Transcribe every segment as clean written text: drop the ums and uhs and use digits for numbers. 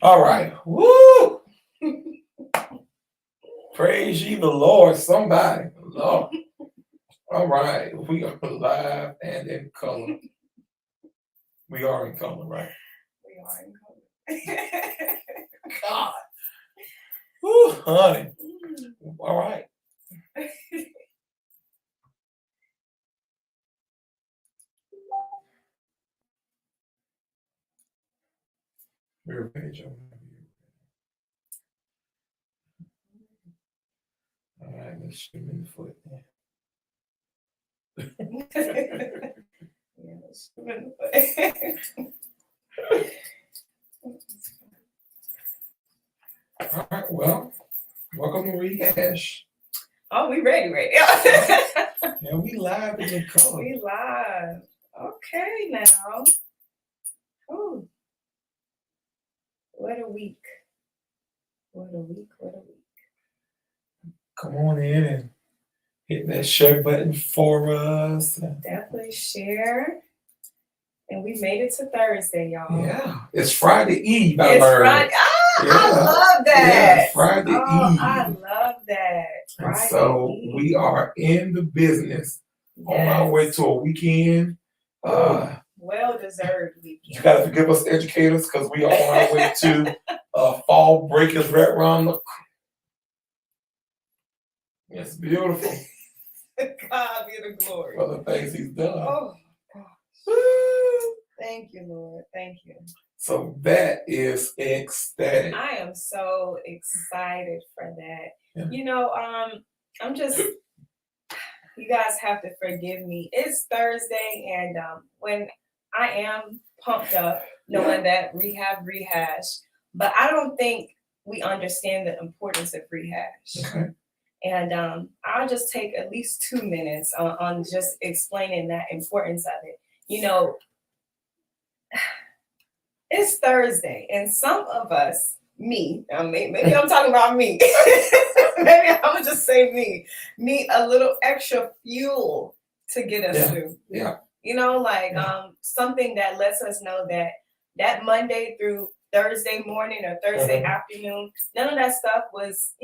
All right. Woo! Praise ye the Lord, somebody. Lord. All right. We are live and in color. We are in color, right? We are in color. God. Woo, honey. All right. We're ready, Joe. All right, let's shoot him in the foot. All right, well, welcome to ReHash. Oh, we ready. Yeah, we live in the color. We live. Okay, now. Ooh. What a week. What a week. Come on in and hit that share button for us. Definitely share. And we made it to Thursday, y'all. Yeah, it's Friday Eve. It's Friday. I love that. Yeah, Friday Eve. I love that. And so Eve. we are in the business on our way to a weekend. Well-deserved weekend. You got to forgive us, educators, because we are on our way to fall breakers right around the. It's beautiful. God be the glory. For the things He's done. Oh, gosh. Thank you, Lord. Thank you. So that is ecstatic. I am so excited for that. Yeah. You know, I'm just, you guys have to forgive me. It's Thursday, and when I am pumped up, knowing that we have ReHash, but I don't think we understand the importance of ReHash. Okay. And I'll just take at least 2 minutes on just explaining that importance of it. You know, it's Thursday, and some of us, me, maybe I'm talking about me. Maybe I'm gonna just say me, need a little extra fuel to get us through. Yeah. You know, like something that lets us know that Monday through Thursday morning or Thursday afternoon, none of that stuff was,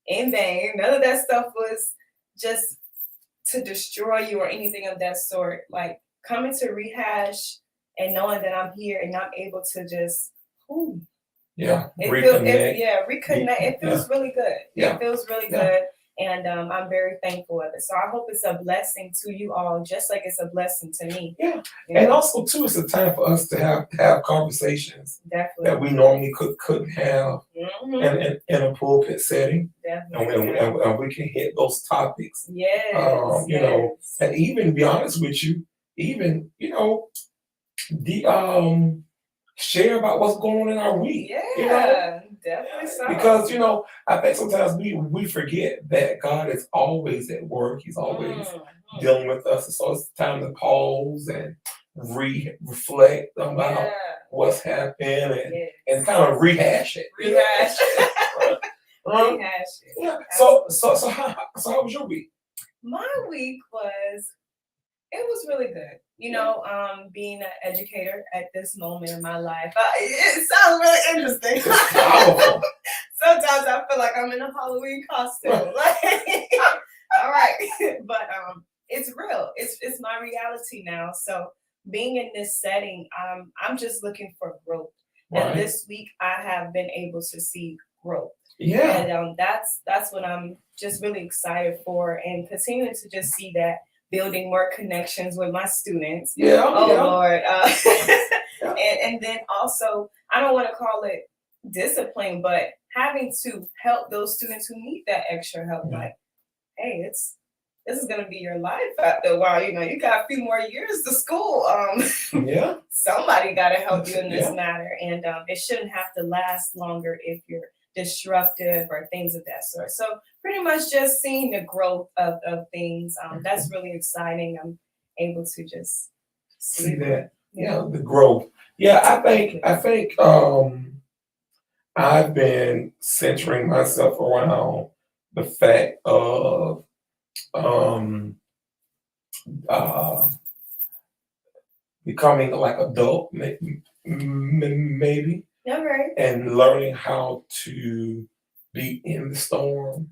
in vain. None of that stuff was just to destroy you or anything of that sort. Like coming to ReHash and knowing that I'm here and I'm able to just, reconnect. Reconnect. It feels really good. Yeah. It feels really good. And I'm very thankful of it. So I hope it's a blessing to you all, just like it's a blessing to me. Yeah. And also, too, it's a time for us to have conversations that we normally couldn't have in a pulpit setting. Definitely. And we can hit those topics. Yes. You know, and even be honest with you, even, share about what's going on in our week. Yeah, definitely so. Because, I think sometimes we forget that God is always at work. He's always dealing with us. And so it's time to pause and reflect about what's happened and kind of rehash it. Rehash it. Yeah. So how was your week? My week was really good. Being an educator at this moment in my life, it sounds really interesting. Sometimes I feel like I'm in a Halloween costume. All right, but it's real. It's my reality now. So being in this setting, I'm just looking for growth. Right. And this week I have been able to see growth. Yeah. And that's what I'm just really excited for, and continuing to just see that. Building more connections with my students. Lord. And then also, I don't want to call it discipline, but having to help those students who need that extra help. Like, hey, this is going to be your life after a while. You got a few more years to school. Somebody got to help you in this matter. And it shouldn't have to last longer if you're disruptive or things of that sort. So pretty much just seeing the growth of things. That's really exciting. I'm able to just see that. Yeah, the growth. Yeah, I think I've been centering myself around the fact of becoming like adult, maybe. Okay. and learning how to be in the storm,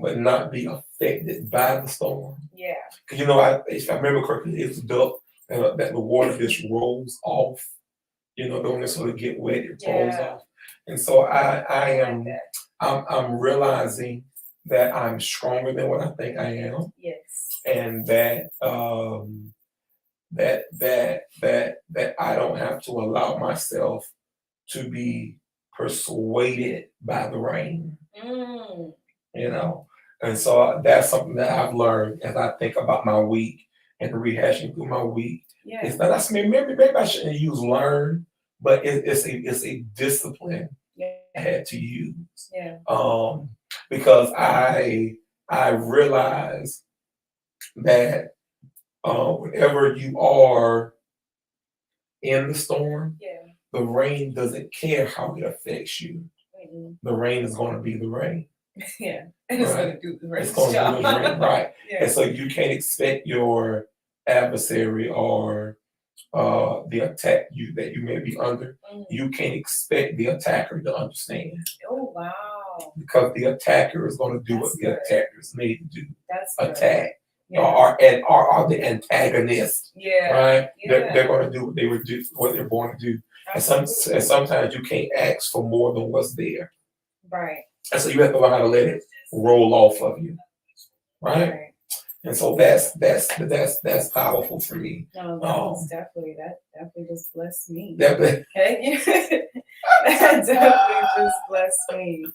but not be affected by the storm. Because if I remember correctly, it's built that the water just rolls off. Don't necessarily get wet; it rolls off. And so I'm realizing that I'm stronger than what I think I am. And that that I don't have to allow myself to be persuaded by the rain. And so that's something that I've learned as I think about my week and rehashing through my week. It's not, maybe I shouldn't use learn, but it's a discipline I had to use. Because I realize that whenever you are in the storm, the rain doesn't care how it affects you. The rain is going to be the rain. And it's going to do the rain. It's going to do the rain, right? And so you can't expect your adversary or the attack that you may be under. You can't expect the attacker to understand. Oh wow! Because the attacker is going to do what the attacker is made to do. Attack. Are the antagonist. Right? They're going to do what they're born to do. And sometimes you can't ask for more than what's there. Right. And so you have to learn how to let it roll off of you. Right? And so that's powerful for me. No, that definitely just blessed me. That definitely just blessed me.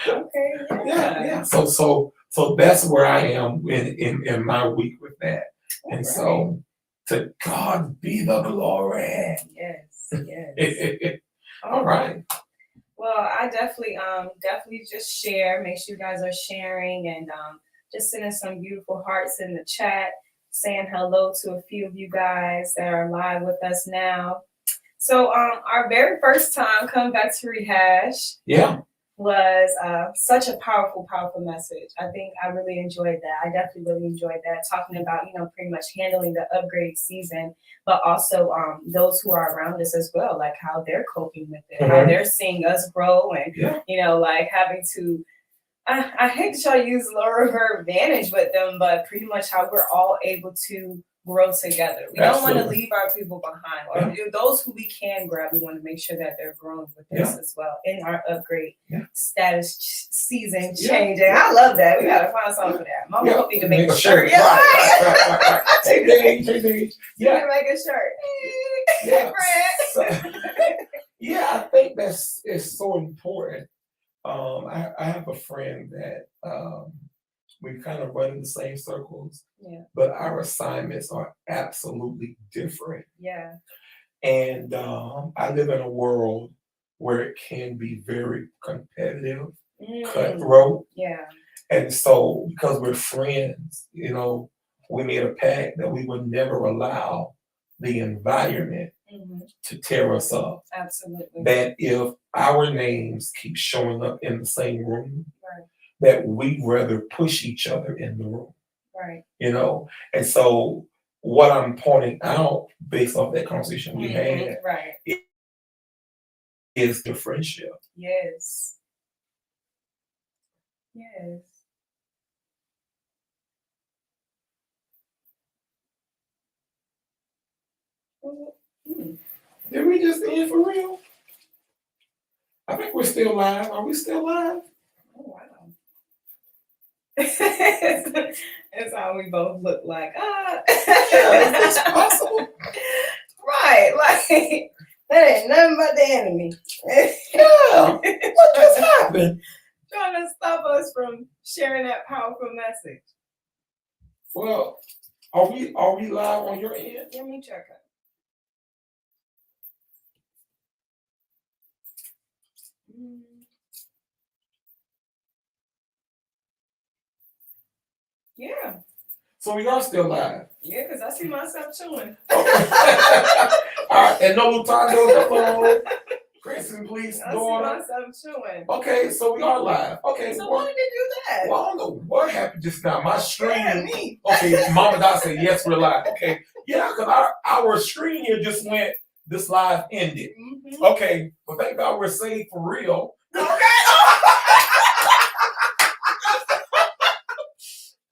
Okay. Yeah. So that's where I am in my week with that. And so to God be the glory. Yes. All right. Well, I definitely just share. Make sure you guys are sharing and just sending some beautiful hearts in the chat, saying hello to a few of you guys that are live with us now. So our very first time coming back to ReHash was such a powerful message. I think I really enjoyed that. I definitely really enjoyed that, talking about, pretty much handling the upgrade season, but also those who are around us as well, like how they're coping with it, how they're seeing us grow and, like having to, I hate to try to use lower her advantage with them, but pretty much how we're all able to grow together. We don't want to leave our people behind, or those who we can grab. We want to make sure that they're growing with us as well in our upgrade status season changing. I love that. We gotta find something for that. Mama want me to make a shirt. Right. Take the make a shirt. I think it's so important. I have a friend that we kind of run in the same circles, but our assignments are absolutely different. And I live in a world where it can be very competitive, cutthroat. And so because we're friends, we made a pact that we would never allow the environment to tear us up. Absolutely. That if our names keep showing up in the same room, that we'd rather push each other in the room. And so what I'm pointing out based off that conversation we had is the friendship. Yes. Did we just end for real? I think we're still live. Are we still live? Oh, wow. That's how we both look like. Is possible? Right. Like, that ain't nothing but the enemy. What just happened? Trying to stop us from sharing that powerful message. Well, are we live on your end? Let me check it. Yeah. So we are still live. Yeah, because I see myself chewing. All right, and no Lutando, Kristen, please, daughter. I see myself chewing. Okay, so we are live. Okay. So why did you do that? Well, I don't know what happened just now. My screen. Okay, Mama Dot said yes, we're live. Okay. Yeah, because our screen here just went this live ended. Mm-hmm. Okay, well, thank God we're saved for real. Okay.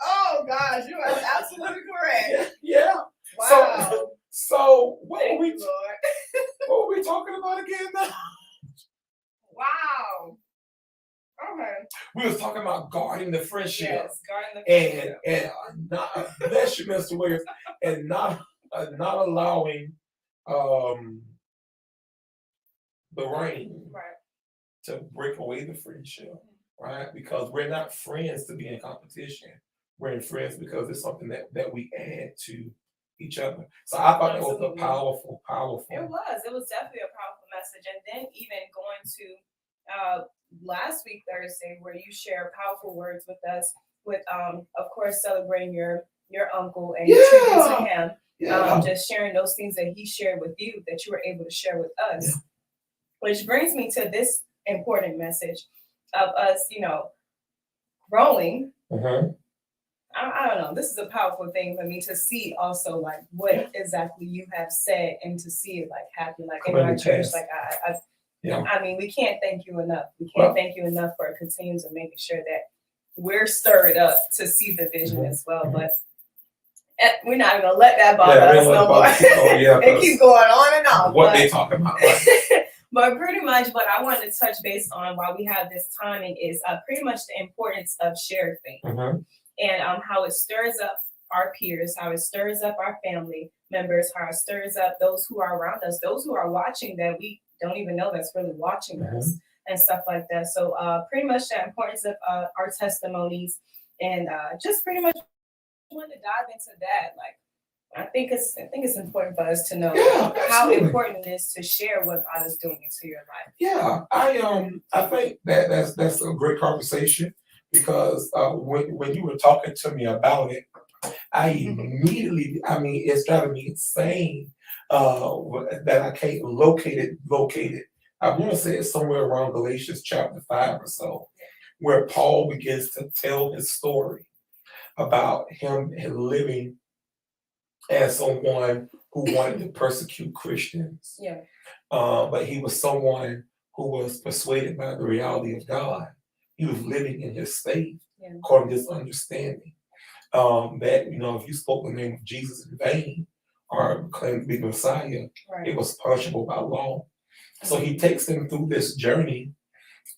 Oh gosh, you are absolutely correct. Yeah. Wow. So what Thank were we? you, Lord. What were we talking about again now? Wow. Okay. We was talking about guarding the friendship. Yes, guarding the friendship. And not bless you, Mr. Williams, and not allowing the rain to break away the friendship, right? Because we're not friends to be in competition. We're in friends because it's something that we add to each other. So I thought that was a powerful. It was definitely a powerful message. And then even going to last week Thursday, where you share powerful words with us, with of course celebrating your uncle and your tribute to him. Just sharing those things that he shared with you that you were able to share with us. Yeah. Which brings me to this important message of us, growing. Mm-hmm. I don't know. This is a powerful thing for me to see also, like, what exactly you have said and to see it, like, happen, like, in our church. Like, I mean, we can't thank you enough. We can't thank you enough for continuing to making sure that we're stirred up to see the vision as well. But we're not going to let that bother us no more. It keeps going on and on. What they talking about? Right? But pretty much what I wanted to touch base on while we have this timing is pretty much the importance of shared faith. Mm-hmm. And how it stirs up our peers, how it stirs up our family members, how it stirs up those who are around us, those who are watching that we don't even know that's really watching us and stuff like that. So pretty much the importance of our testimonies and just pretty much want to dive into that. Like, I think it's important for us to know how important it is to share what God is doing into your life. Yeah, I think that's a great conversation because when you were talking to me about it, I immediately, it's driving me insane that I can't locate it. I want to say it's somewhere around Galatians chapter 5 or so, where Paul begins to tell his story about him living as someone who wanted to persecute Christians. Yeah. But he was someone who was persuaded by the reality of God. He was living in his faith, according to his understanding. That, if you spoke the name of Jesus in vain or claimed to be the Messiah, it was punishable by law. So he takes them through this journey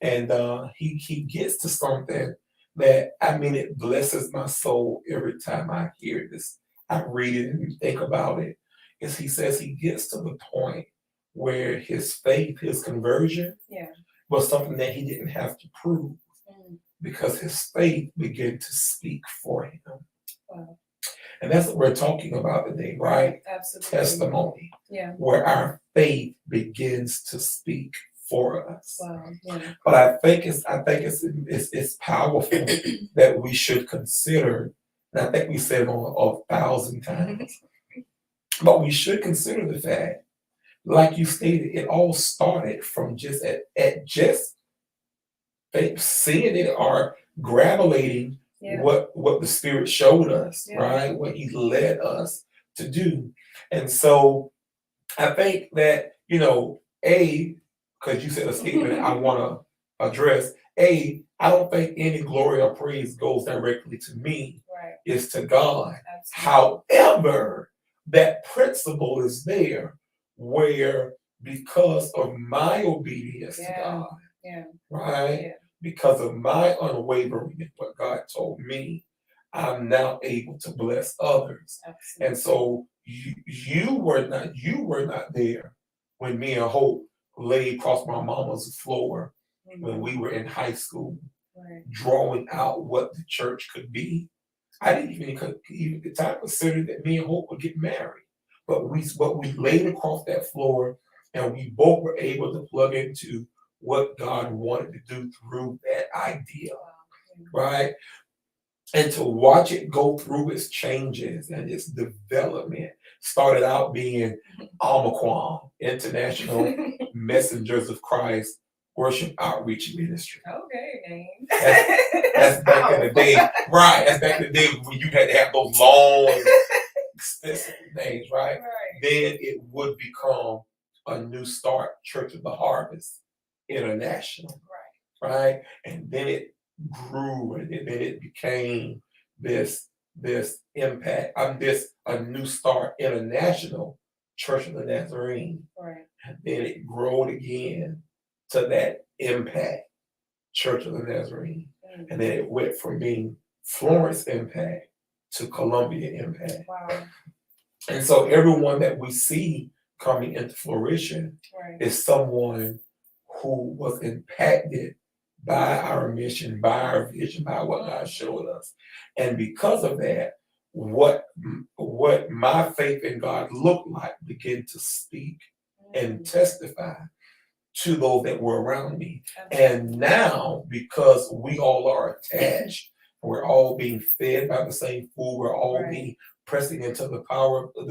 and he gets to something that, it blesses my soul every time I hear this. I read it and think about it. Is he says he gets to the point where his faith, his conversion, was something that he didn't have to prove because his faith began to speak for him. Wow. And that's what we're talking about today, right? Absolutely. Testimony. Where our faith begins to speak for us. Wow. Yeah. But I think it's powerful that we should consider. And I think we said it on 1,000 times. But we should consider the fact, like you stated, it all started from just seeing it or gravitating what the Spirit showed us, right? What He led us to do. And so I think that, because you said a statement I want to address, I don't think any glory or praise goes directly to me. It's to God. Absolutely. However, that principle is there where because of my obedience to God, right? Because of my unwavering in what God told me, I'm now able to bless others. Absolutely. And so you were not there when me and Hope laid across my mama's floor when we were in high school, drawing out what the church could be. I didn't even at the time consider that me and Hope would get married. But we laid across that floor and we both were able to plug into what God wanted to do through that idea. Right? And to watch it go through its changes and its development. Started out being Almaquan, International Messengers of Christ Worship Outreach Ministry. Okay, name. That's back in the day. Right. That's back in the day when you had to have those long, expensive names, right? Then it would become a New Start Church of the Harvest International, right? And then it grew, and then it became this impact. A New Start International Church of the Nazarene, and then it grew again to that Impact Church of the Nazarene, and then it went from being Florence Impact to Columbia Impact. Wow. And so everyone that we see coming into fruition is someone who was impacted by our mission, by our vision, by what God showed us. And because of that, what my faith in God looked like began to speak and testify to those that were around me. And now, because we all are attached, we're all being fed by the same food, we're all being pressing into the power of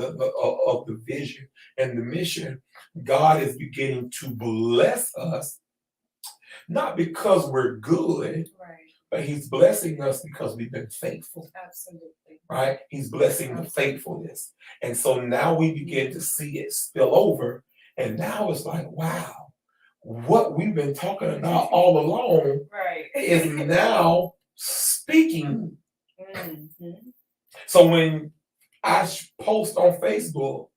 the vision and the mission, God is beginning to bless us, not because we're good, but He's blessing us because we've been faithful. Absolutely. Right? He's blessing the faithfulness. And so now we begin to see it spill over, and now it's like, wow, what we've been talking about all along is now speaking. So when I post on Facebook,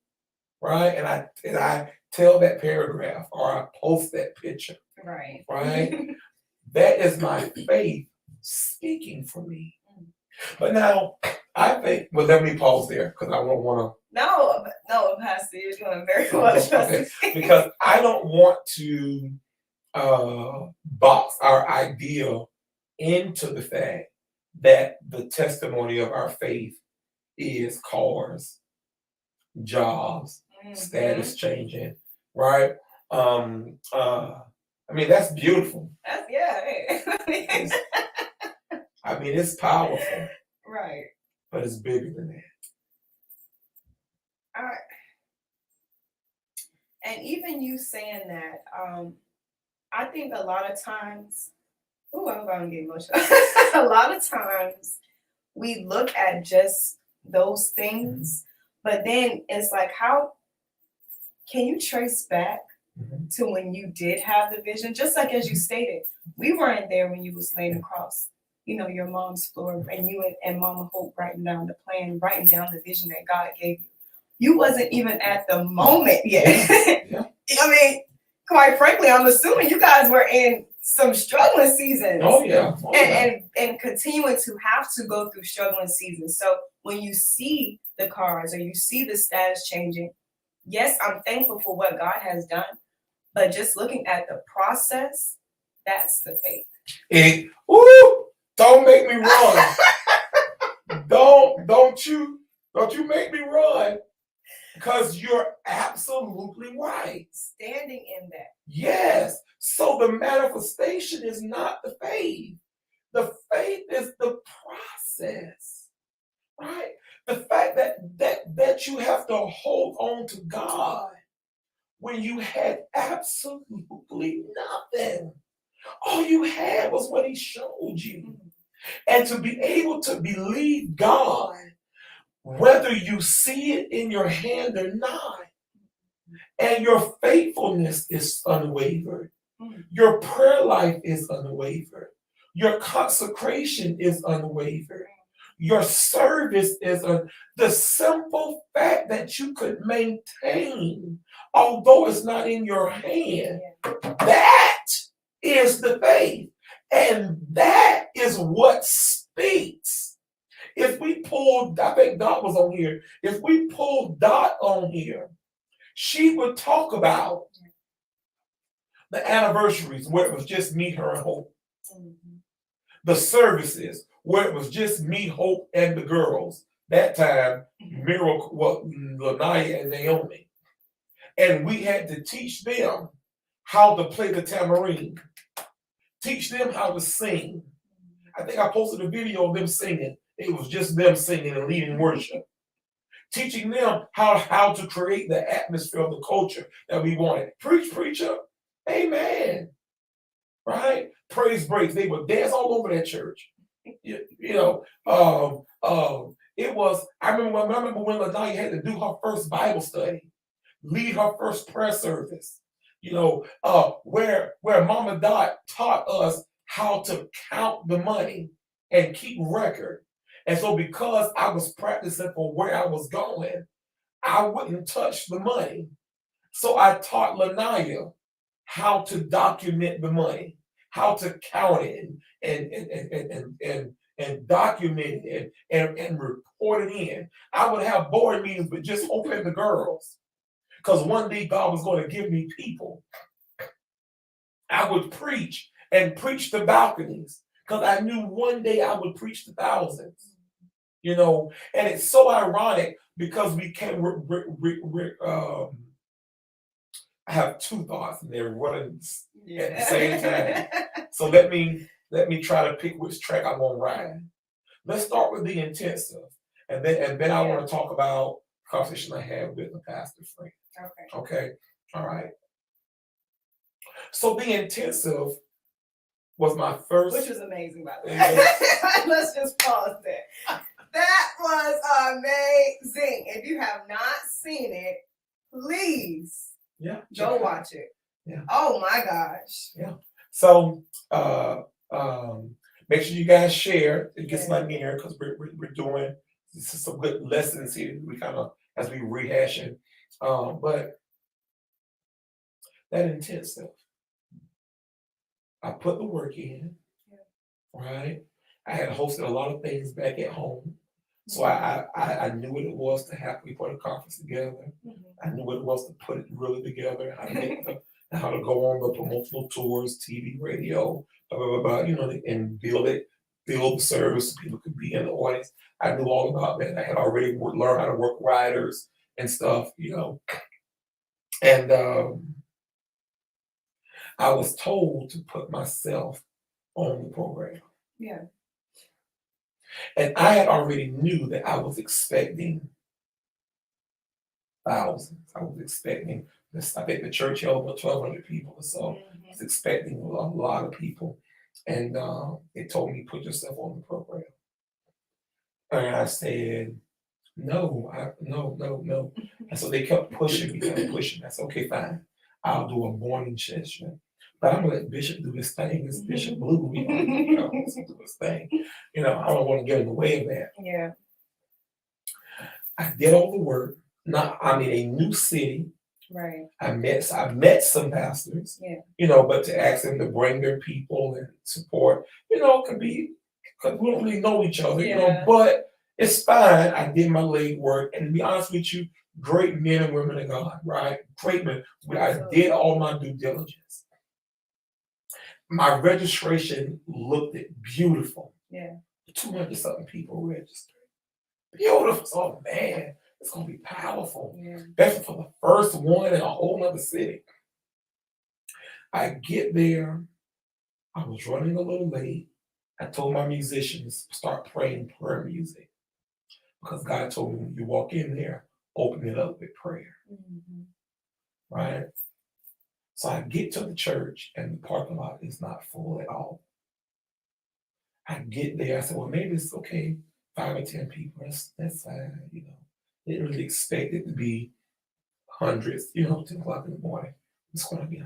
right, and I tell that paragraph or I post that picture, right, that is my faith speaking for me. But now I think, well, let me pause there because I don't want to. No, Pastor, you're doing very well. Okay. Because I don't want to box our ideal into the fact that the testimony of our faith is cars, jobs, status changing, right? I mean, that's beautiful. I mean, it's powerful. Right. But it's bigger than that. All right. And even you saying that, I think a lot of times, I'm going to get emotional. A lot of times we look at just those things, but then it's like, how can you trace back to when you did have the vision? Just like as you stated, we weren't there when you was laying across, your mom's floor, and you and Mama Hope writing down the plan, writing down the vision that God gave you. You wasn't even at the moment yet. I mean, quite frankly, I'm assuming you guys were in some struggling seasons. And continuing to have to go through struggling seasons. So when you see the cars or you see the status changing, yes, I'm thankful for what God has done, but just looking at the process, that's the faith. Don't make me run. Don't you make me run. Because you're absolutely right. Standing in that. Yes. So the manifestation is not the faith. The faith is the process. Right? The fact that you have to hold on to God when you had absolutely nothing. All you had was what He showed you. And to be able to believe God, whether you see it in your hand or not, and your faithfulness is unwavered, your prayer life is unwavered, your consecration is unwavered, your service is the simple fact that you could maintain, although it's not in your hand, that is the faith. And that is what speaks. If we pull, I think Dot was on here. If we pull Dot on here, she would talk about the anniversaries where it was just me, her, and Hope. The services where it was just me, Hope, and the girls. That time, Miracle, Lanaya, and Naomi. And we had to teach them how to play the tambourine, teach them how to sing. I think I posted a video of them singing. It was just them singing and leading worship. Teaching them how to create the atmosphere of the culture that we wanted. Preach, preacher. Amen. Right? Praise breaks. They would dance all over that church. It was, I remember when Lanaya had to do her first Bible study. lead her first prayer service. Where Mama Dot taught us how to count the money and keep record. And so because I was practicing for where I was going, I wouldn't touch the money. So I taught Lanaya how to document the money, how to count it and document it and report it in. I would have board meetings with just Hope and the girls. Because one day God was going to give me people. I would preach and preach to balconies. Because I knew one day I would preach to thousands. And it's so ironic because we can I have two thoughts and they're running at the same time. So let me try to pick which track I'm gonna ride. Let's start with the intensive, and then I want to talk about the conversation I had with the pastor friend. Okay. All right. So the intensive was my first, which was amazing, by the way. Let's just pause there. That was amazing. If you have not seen it, please. Yeah. Go watch it. Yeah. Oh my gosh. Yeah. So make sure you guys share. It gets my ear because we're doing this is some good lessons here. We kind of as we rehashing. But that intensive. I put the work in. Right. I had hosted a lot of things back at home. So I knew what it was to have we put a conference together. I knew what it was to put it really together, how to go on the promotional tours, TV, radio, blah, blah, blah, and build the service so people could be in the audience. I knew all about that. I had already learned how to work riders and stuff, And I was told to put myself on the program. Yeah. And I had already knew that I was expecting thousands. I was expecting this. I think the church held about 1,200 people or so. I was expecting a lot of people. And they told me, put yourself on the program. And I said, no. And so they kept pushing me. I said, okay, fine. I'll do a morning session. But I'm gonna let Bishop do his thing. It's Bishop Blue. Do his thing. I don't want to get in the way of that. Yeah. I did all the work. Now I'm in a new city. Right. I met some pastors. Yeah. But to ask them to bring their people and support, can be because we don't really know each other. But it's fine. I did my leg work, and to be honest with you, great men and women of God, right? Great men. I did all my due diligence. My registration looked beautiful. Yeah. 200 something people registered. Beautiful. Oh man, it's gonna be powerful. Yeah. That's for the first one in a whole other city. I get there. I was running a little late. I told my musicians start playing prayer music because God told me when you walk in there, open it up with prayer. Right. So I get to the church and the parking lot is not full at all. I get there, I said, well, maybe it's okay, 5 or 10 people, that's fine, Didn't really expect it to be hundreds, 10 o'clock in the morning. It's gonna be.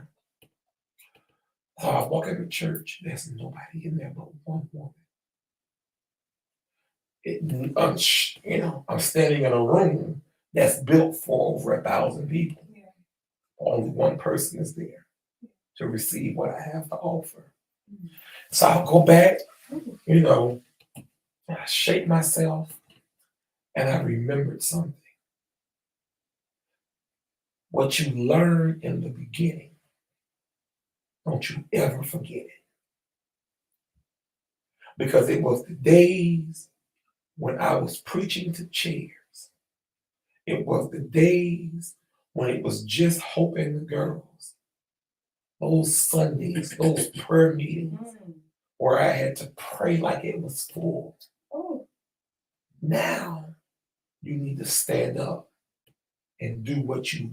So I walk into church, there's nobody in there but one woman. I'm standing in a room that's built for over 1,000 people. Only one person is there to receive what I have to offer. So I'll go back, I shake myself, and I remembered something. What you learn in the beginning, don't you ever forget it. Because it was the days when I was preaching to chairs. It was the days when it was just Hope and the girls. Those Sundays, those prayer meetings where I had to pray like it was full. Now you need to stand up and do what you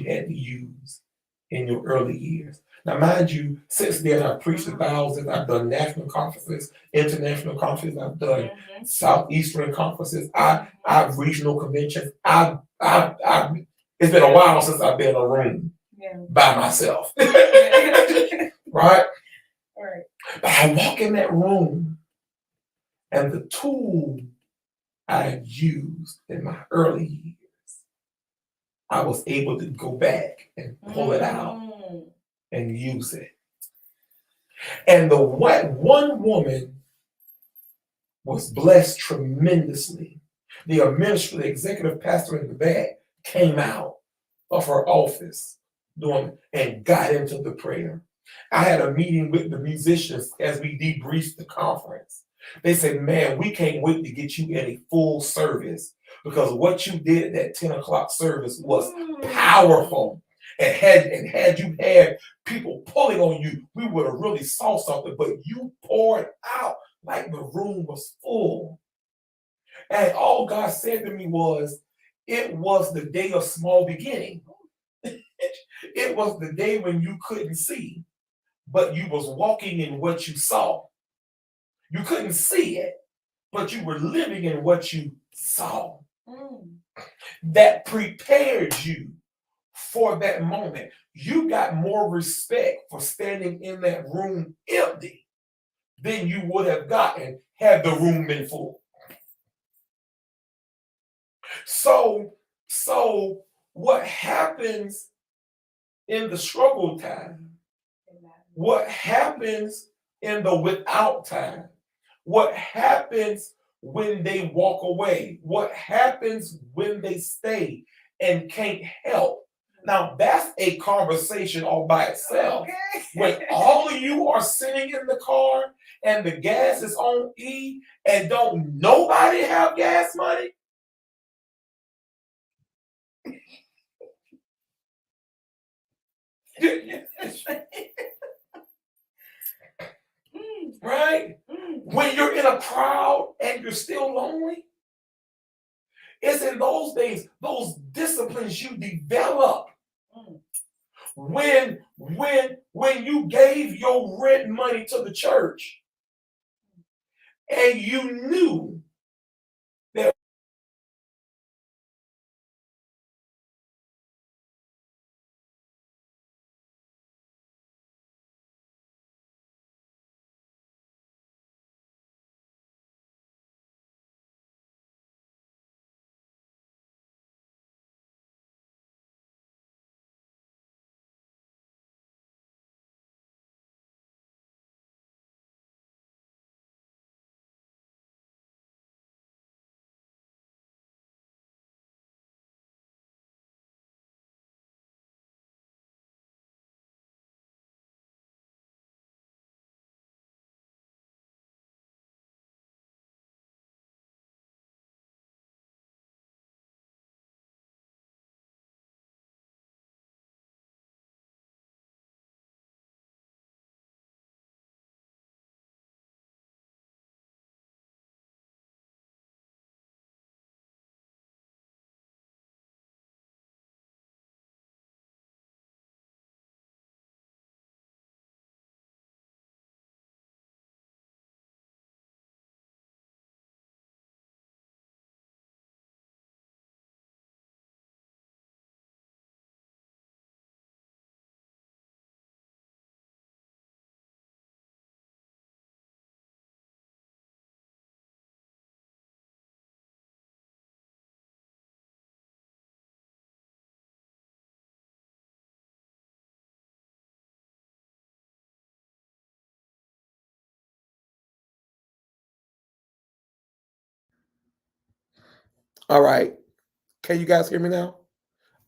had to use in your early years. Now, mind you, since then I've preached to thousands. I've done national conferences, international conferences. I've done southeastern conferences. I've regional conventions. I've It's been a while since I've been in a room by myself. Right? Right. But I walk in that room, and the tool I used in my early years, I was able to go back and pull it out and use it. And the one woman was blessed tremendously. The administrative, the executive pastor in the back came out of her office and got into the prayer. I had a meeting with the musicians as we debriefed the conference. They said, man, we can't wait to get you in a full service because what you did at that 10 o'clock service was powerful. And had you had people pulling on you, we would have really saw something, but you poured out like the room was full. And all God said to me was, it was the day of small beginning. It was the day when you couldn't see, but you was walking in what you saw. You couldn't see it, but you were living in what you saw. That prepared you for that moment. You got more respect for standing in that room empty than you would have gotten had the room been full. So what happens in the struggle time, what happens in the without time, what happens when they walk away, what happens when they stay and can't help. Now that's a conversation all by itself. Okay. When all of you are sitting in the car and the gas is on E and don't nobody have gas money. Right? When you're in a crowd and you're still lonely, it's in those days, those disciplines you develop. When you gave your rent money to the church and you knew that all right. Can you guys hear me now?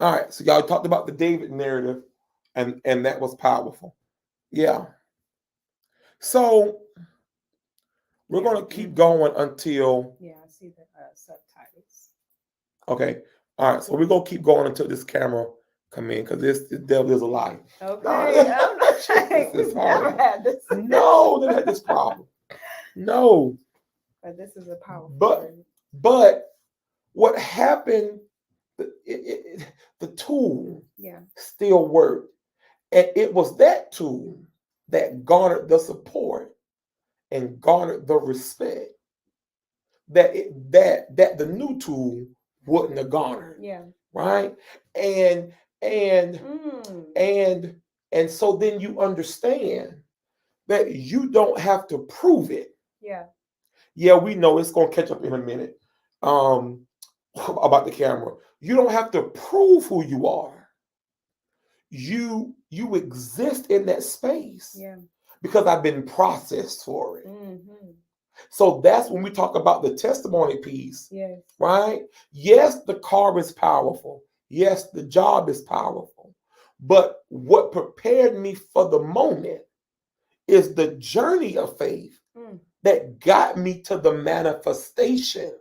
All right. So y'all talked about the David narrative, and that was powerful. Yeah. So we're going to keep going until. Yeah, I see the subtitles. Okay. All right. So we're going to keep going until this camera come in because this devil is a lie. Okay. I'm not trying. We've never had this. No, never had this problem. No. But this is a powerful. But what happened? The tool still worked, and it was that tool that garnered the support and garnered the respect that the new tool wouldn't have garnered. Yeah. right? And and and so then you understand that you don't have to prove it. Yeah, we know it's gonna catch up in a minute. About the camera. You don't have to prove who you are. You exist in that space. Because I've been processed for it. So that's when we talk about the testimony piece. Right? Yes, the car is powerful. Yes, the job is powerful. But what prepared me for the moment is the journey of faith that got me to the manifestation.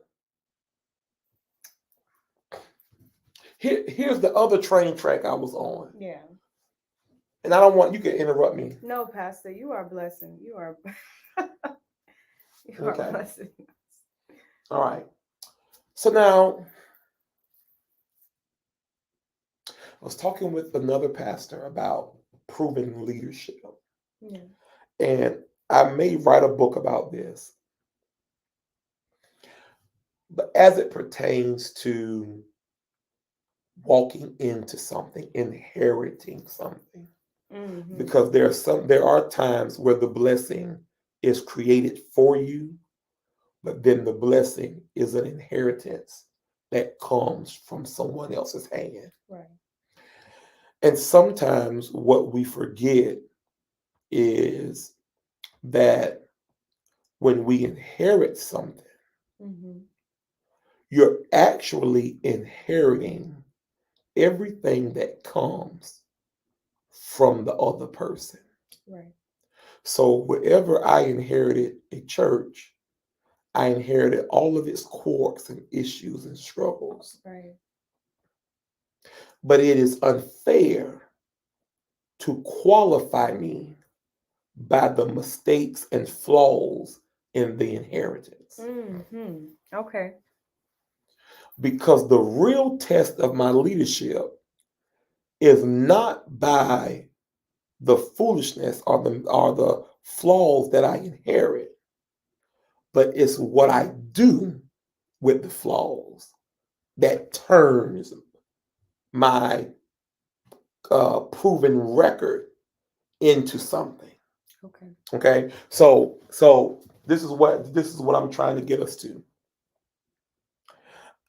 Here's the other train track I was on. And I don't want you to interrupt me. No, Pastor, you are blessing. You are blessing. All right. So now I was talking with another pastor about proven leadership. And I may write a book about this. But as it pertains to walking into something, inheriting something, because there are times where the blessing is created for you, but then the blessing is an inheritance that comes from someone else's hand. And sometimes what we forget is that when we inherit something, you're actually inheriting everything that comes from the other person. So wherever I inherited a church, I inherited all of its quirks and issues and struggles. But it is unfair to qualify me by the mistakes and flaws in the inheritance. Because the real test of my leadership is not by the foolishness or the flaws that I inherit, but it's what I do with the flaws that turns my proven record into something. Okay. So this is what I'm trying to get us to.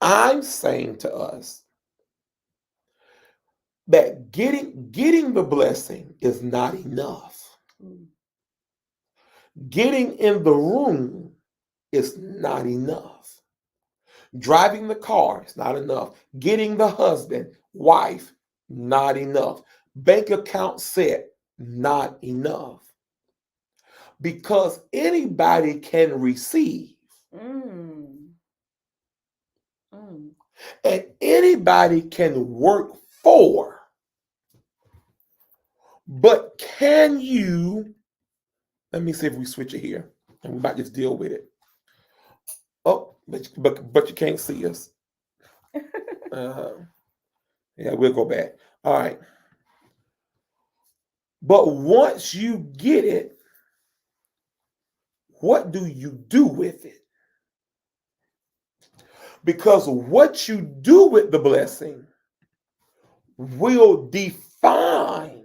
I'm saying to us that getting the blessing is not enough. Getting in the room is not enough. Driving the car is not enough. Getting the husband, wife, not enough. Bank account set, not enough. Because anybody can receive. And anybody can work for. But can you, let me see if we switch it here. And we might just deal with it. Oh, but you can't see us. Yeah, we'll go back. All right. But once you get it, what do you do with it? Because what you do with the blessing will define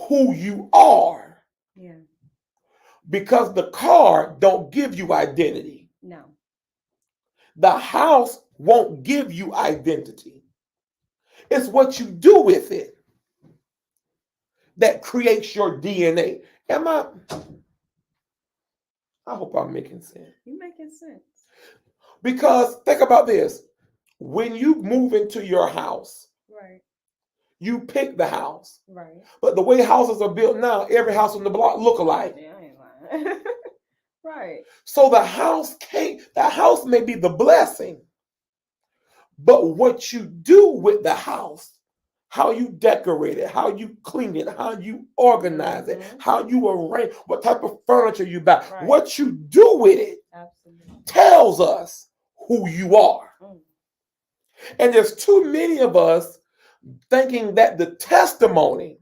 who you are. Because the car don't give you identity. No. The house won't give you identity. It's what you do with it that creates your DNA. I hope I'm making sense. You're making sense. Because think about this. When you move into your house, you pick the house. But the way houses are built now, every house on the block look alike. Yeah, I ain't lying. So the house may be the blessing. But what you do with the house, how you decorate it, how you clean it, how you organize it, how you arrange, what type of furniture you buy, what you do with it tells us who you are. And there's too many of us thinking that the testimony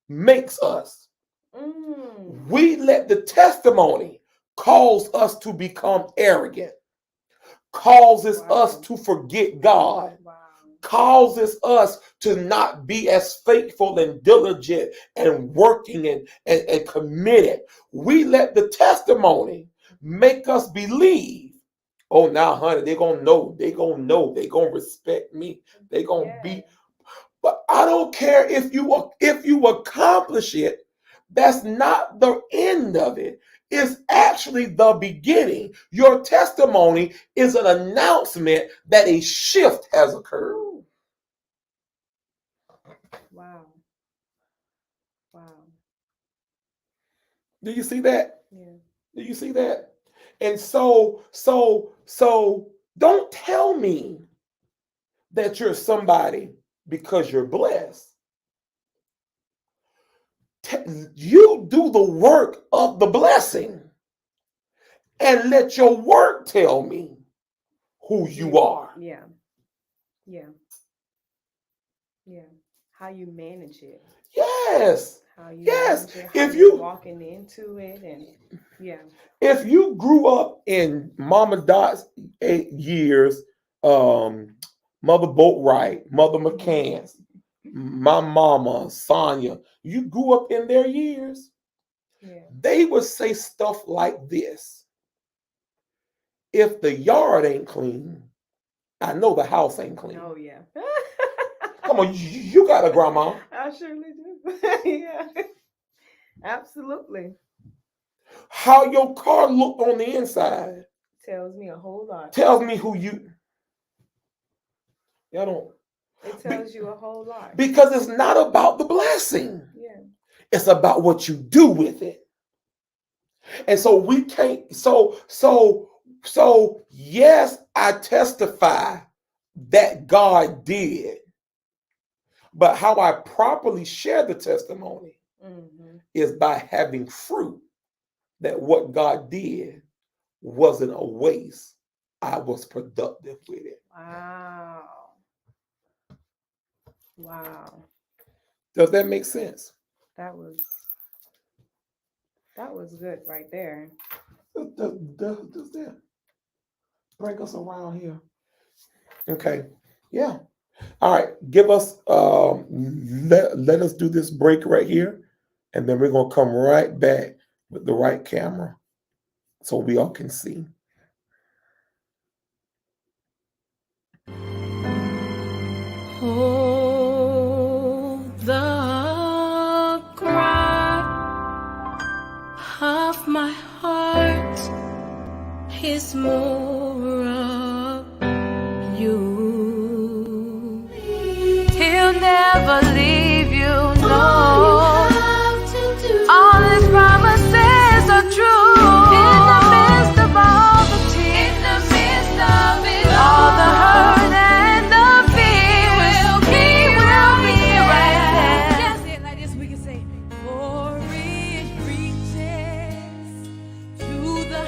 makes us. We let the testimony cause us to become arrogant, causes us to forget God, causes us to not be as faithful and diligent and working and committed. We let the testimony make us believe, oh, now, honey, they're going to know. They're going to respect me. They're going to be. But I don't care if you accomplish it. That's not the end of it. It's actually the beginning. Your testimony is an announcement that a shift has occurred. Wow. Do you see that? Yeah. Do you see that? And so don't tell me that you're somebody because you're blessed. You do the work of the blessing and let your work tell me who you are. Yeah. How you manage it. Yes. How you manage it, how if you're walking into it, and if you grew up in Mama Dot's 8 years, Mother Boatwright, Mother McCann's, my mama, Sonia, you grew up in their years. They would say stuff like this: if the yard ain't clean, I know the house ain't clean. Oh, yeah. Come on, you got a grandma. I surely do. Yeah. Absolutely. How your car looked on the inside tells me a whole lot. Tells me who you. Y'all don't. It tells you a whole lot. Because it's not about the blessing. Yeah. It's about what you do with it. And so we can't. So yes, I testify that God did. But how I properly share the testimony is by having fruit that what God did wasn't a waste. I was productive with it. Wow. Does that make sense? That was good right there. Does that bring us around here? Okay. Yeah. All right. Give us let us do this break right here, and then we're gonna come right back with the right camera so we all can see. Oh, the cry of my heart is more of you. He'll never leave you, no. All his promises are true. In the midst of all the tears, in the midst of it all the hurt and the fears, he will be right there. That's it, like this we can say, for it reaches to the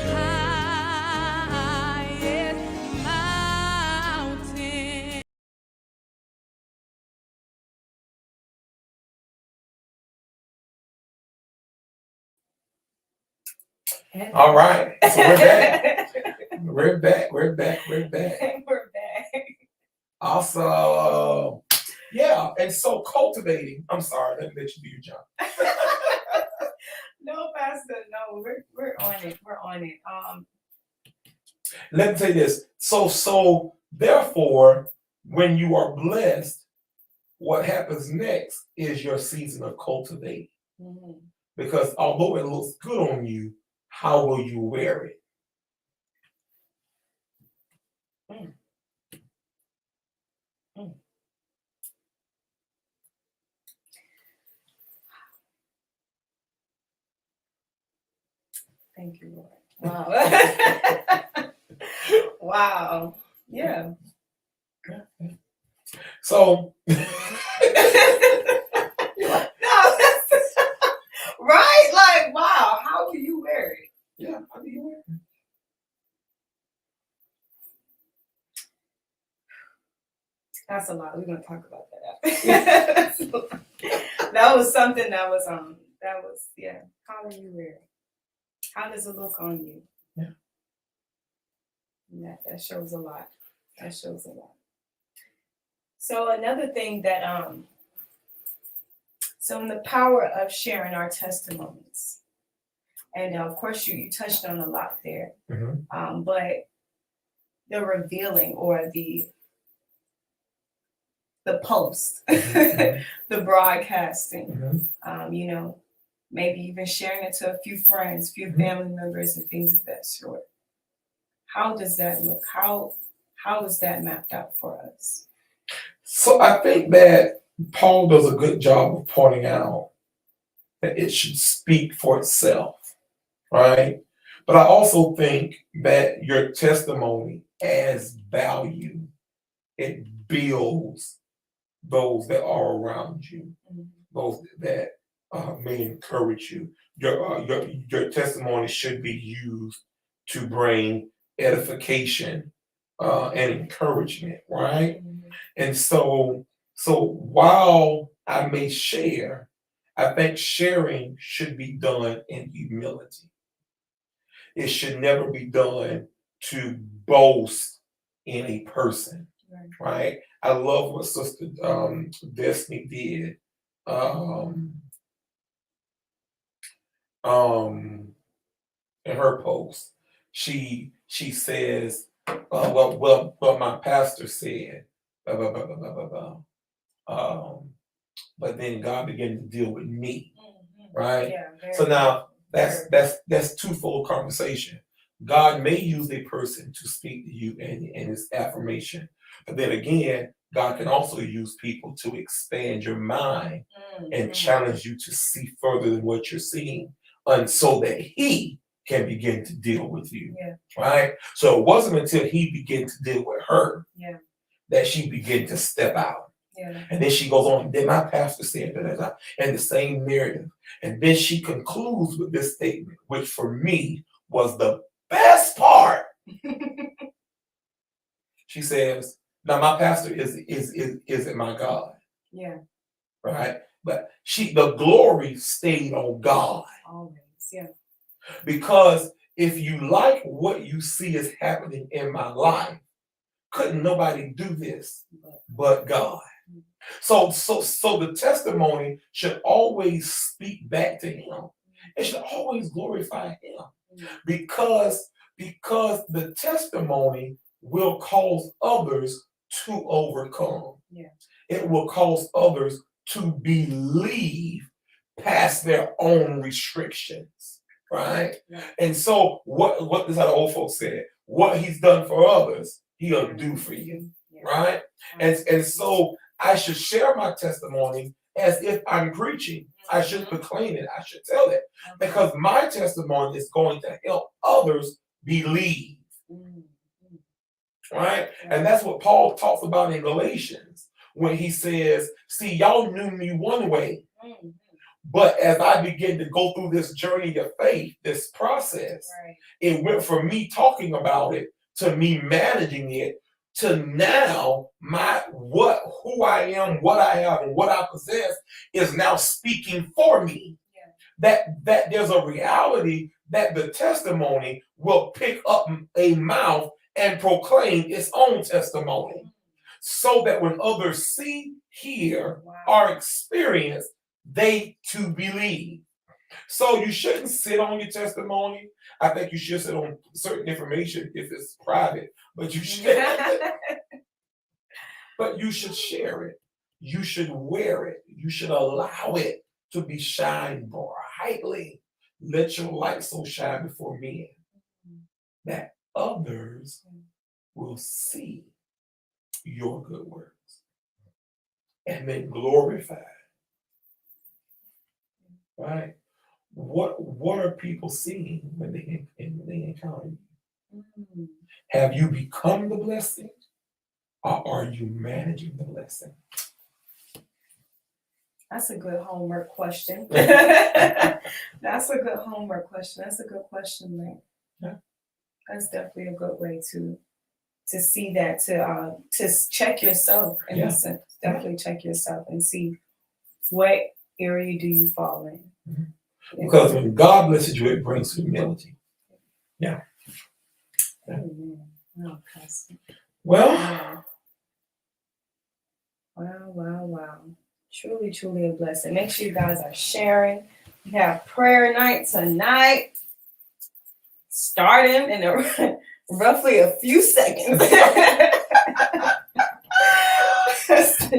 highest mountain. All right. So we're back. We're back. We're back. Awesome. Yeah. And so cultivating. I'm sorry, let me let you do your job. No, Pastor, no, we're on it. We're on it. Let me say this. So therefore, when you are blessed, what happens next is your season of cultivating. Because although it looks good on you, how will you wear it? Thank you, Lord. Wow. Wow. Yeah. So no, right? Like, wow, how will you wear it? Yeah, how do you wear it? That's a lot. We're gonna talk about that. That was something that was yeah. How do you wear it? How does it look on you? Yeah. That shows a lot. That shows a lot. So another thing that so in the power of sharing our testimonies, and of course you touched on a lot there, but the revealing or the post, the broadcasting, you know, maybe even sharing it to a few friends, few family members, and things of that sort. How does that look? How is that mapped out for us? So I think that Paul does a good job of pointing out that it should speak for itself, right? But I also think that your testimony adds value. It builds those that are around you, those that may encourage you. Your testimony should be used to bring edification and encouragement, right? And so while I may share, I think sharing should be done in humility. It should never be done to boast in a person, right? I love what Sister Destiny did in her post. She says, well, my pastor said, blah, blah, blah, blah, blah, blah, blah. But then God began to deal with me, right? Yeah, so now that's twofold conversation. God may use a person to speak to you in his affirmation, but then again, God can also use people to expand your mind and challenge you to see further than what you're seeing, and so that he can begin to deal with you, right? So it wasn't until he began to deal with her that she began to step out. And then she goes on, then my pastor said that, and the same narrative. And then she concludes with this statement, which for me was the best part. She says, now my pastor isn't my God. Yeah. Right? But the glory stayed on God. Always, yeah. Because if you like what you see is happening in my life, couldn't nobody do this but God. So the testimony should always speak back to him. It should always glorify him. Because the testimony will cause others to overcome. Yeah. It will cause others to believe past their own restrictions. Right? Yeah. And so what does how the old folks said? What he's done for others, he'll do for you. Yeah. Right? And so I should share my testimony as if I'm preaching. I should proclaim it. I should tell it. Because my testimony is going to help others believe. Right? And that's what Paul talks about in Galatians when he says, see, y'all knew me one way. But as I begin to go through this journey of faith, this process, it went from me talking about it to me managing it to now who I am, what I have, and what I possess is now speaking for me. Yeah. That there's a reality that the testimony will pick up a mouth and proclaim its own testimony, so that when others see, hear, or experience, they too believe. So you shouldn't sit on your testimony. I think you should sit on certain information if it's private, but you should. But you should share it. You should wear it. You should allow it to be shined brightly. Let your light so shine before men that others will see your good works and then glorify. Right? What are people seeing when they encounter you? Have you become the blessing, or are you managing the blessing? That's a good homework question. That's a good homework question. That's a good question, man. Yeah. That's definitely a good way to see that, to check yourself in a sense. Definitely check yourself and see what area do you fall in. Because when God blesses you, it brings humility. Yeah. Oh, well, Wow, wow, wow. Truly, truly a blessing. Make sure you guys are sharing. We have prayer night tonight, starting in roughly a few seconds.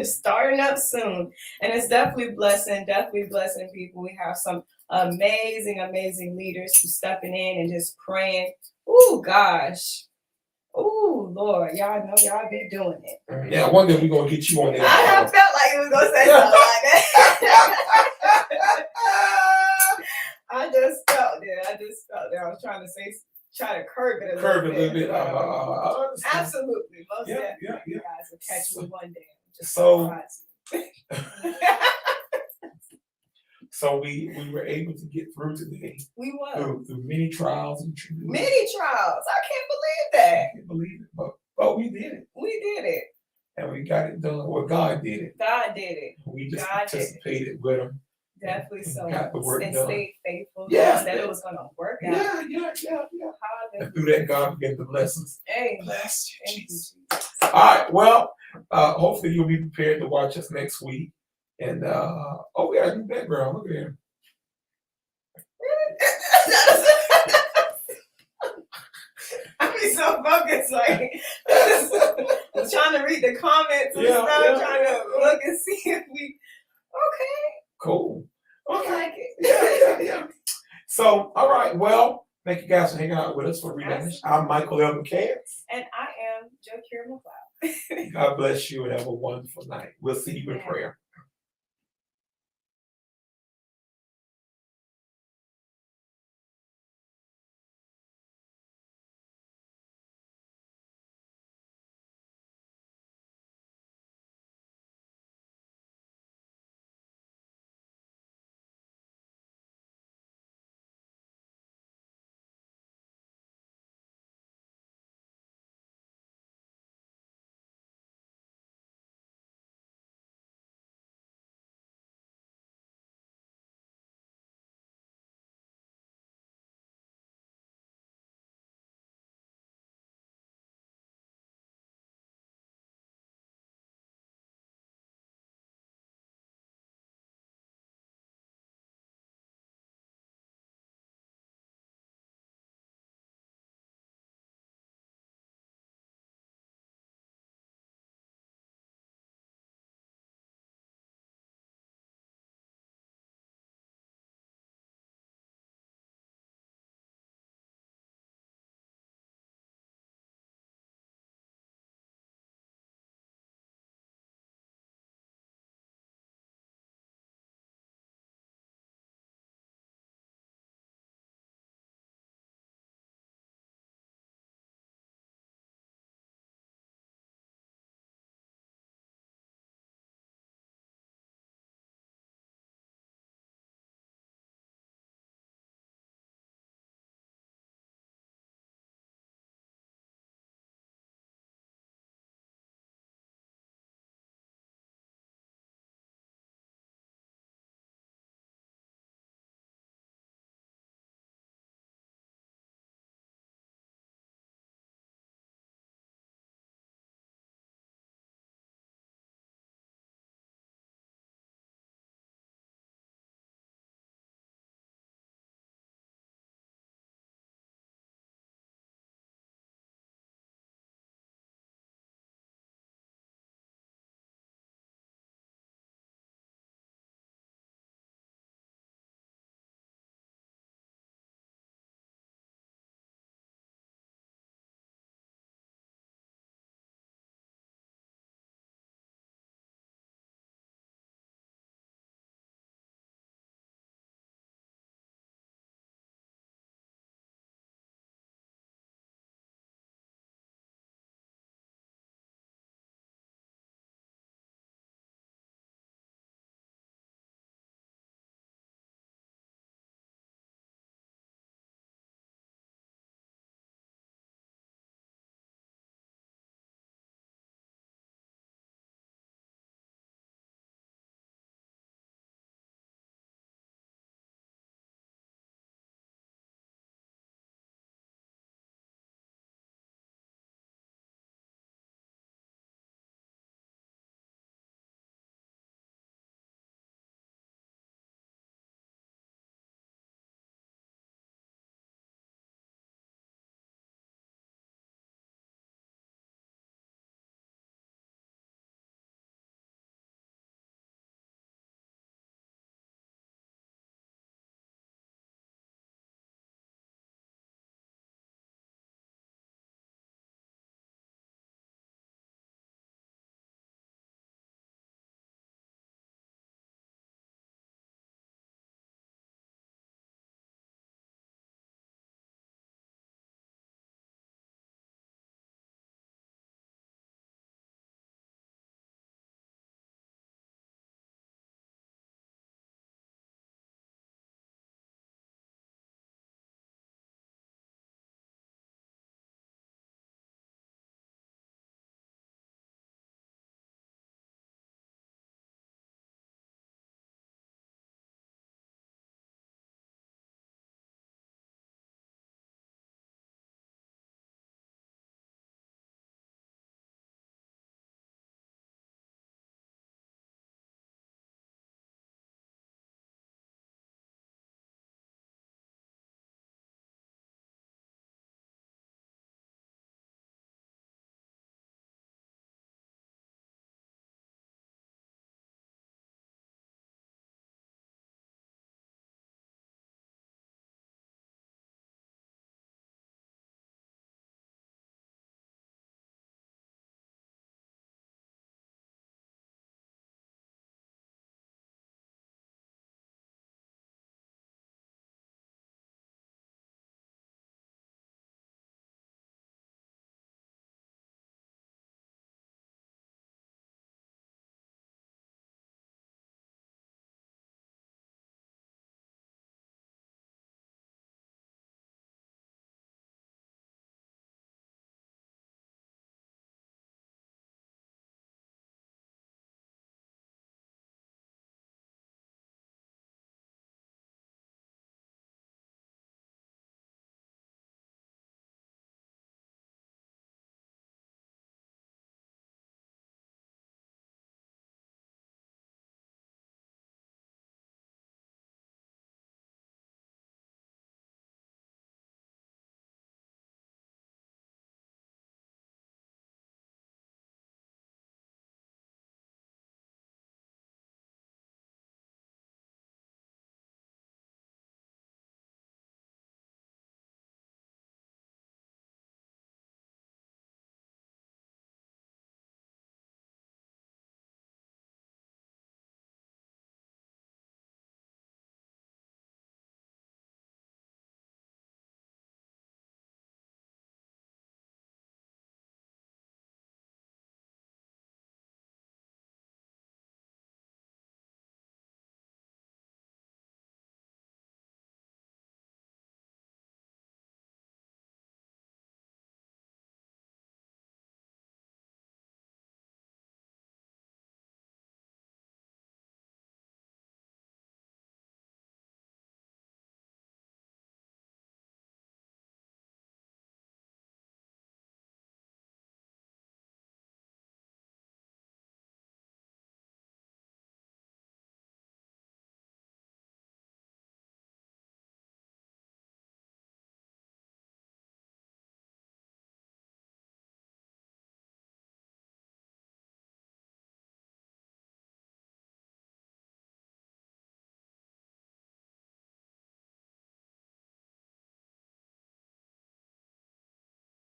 Starting up soon. And it's definitely blessing people. We have some amazing, amazing leaders who's stepping in and just praying. Oh, gosh. Oh, Lord. Y'all know y'all be doing it. Yeah, one day we're going to get you on there. I felt like you was going to say something like that. I just felt it. I was trying to try to curb it a little bit. Absolutely. Most definitely. You guys will catch me one day. So we were able to get through today. We were. Through many trials and tribulations. Many trials. I can't believe that. I can't believe it. But we did it. We did it. And we got it done. Well, God did it. God did it. We just participated with him. Definitely so. Got the work and done. Stayed faithful. Yes. That it was going to work out. Yeah. And through that, God began to bless us. Hey. Bless you, Jesus. All right. Well, hopefully you'll be prepared to watch us next week. And we got a new background. Look at him. I be so focused, like I'm trying to read the comments and stuff, trying to look and see if we Cool. Okay. Like it. Yeah. So, all right. Well, thank you guys for hanging out with us for ReHash. I'm Michael L. McCann. And I am Joe Kira McLeod. God bless you and have a wonderful night. We'll see you in prayer.